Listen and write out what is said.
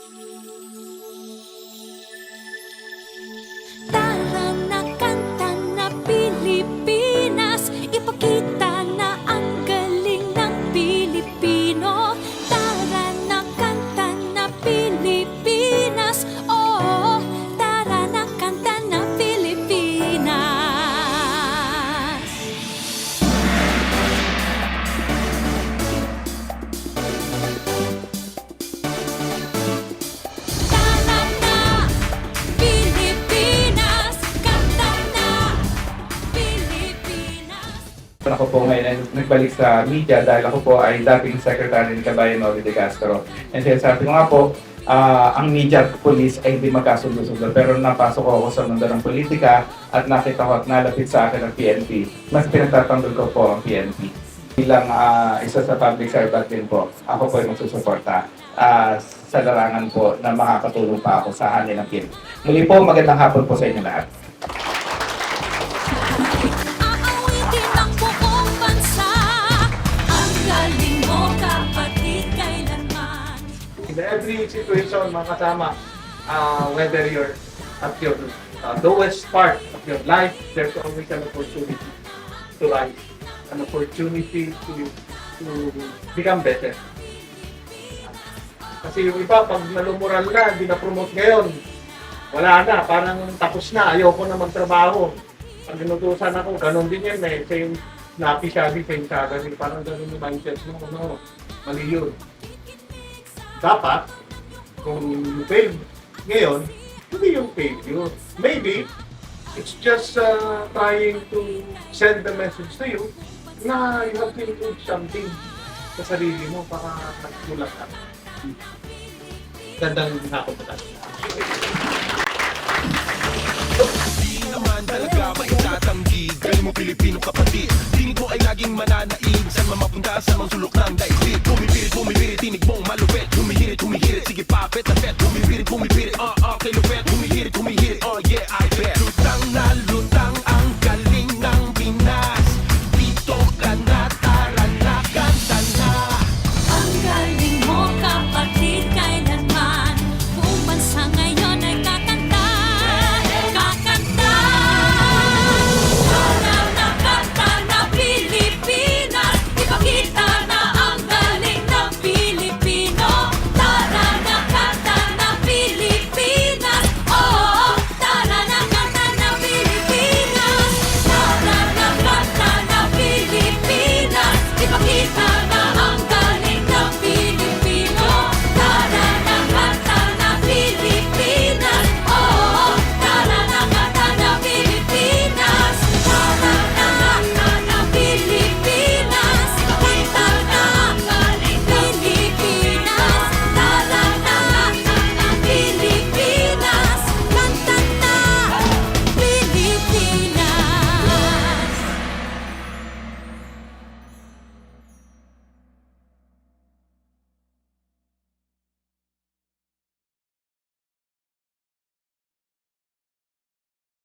Tara na kanta na Pilipinas, ipakita na ang galing ng Pilipino. Tara na kanta na Pilipinas, oh, tara na kanta na Pilipinas. Tara na Pilipinas, kanta na Pilipinas. Ako po ngayon nagbalik sa media dahil ako po ay dating secretary ni Kabayan Noli de Castro. And then sabi ko nga po, ang media at police ay hindi magkasundo-sundo. Pero napasok ako sa mundo ng politika at nakita ko at nalapit sa akin ang PNP. Mas pinagtatanggol ko po ang PNP. Bilang isa sa public servant din po, ako po ay magsusuporta sa larangan po na makakatulong pa ako sa hangin ng PNP. Muli po, magandang hapon po sa inyo lahat. Aawitin ng buong bansa, ang galing mo kapatid kailanman. In every situation, mga kasama, whether you're at your lowest part of your life, there's always an opportunity to rise, an opportunity to become better. Kasi yung iba, pag nalumural na, hindi na-promote ngayon, wala na, parang tapos na, ayoko na magtrabaho. Pag inutusan ako, ganun din yan eh, same napi sabi, same sabi, parang ganun yung mindset mo, no, mali yun. Dapat, kung you fail ngayon, hindi yung failure. Maybe, it's just trying to send the message to you na you have to include something sa sarili mo para magmulat ka. Gandang hapon po tayo. Di naman talaga maitatanggi. Galing mo Pilipino kapatid. Tingin mo ay laging mananaig. Saan man mapunta sa mga sulok ng daigdig. Bumibirit, tinig mong malupit. Humihirit, sige papet na pet. Bumibirit,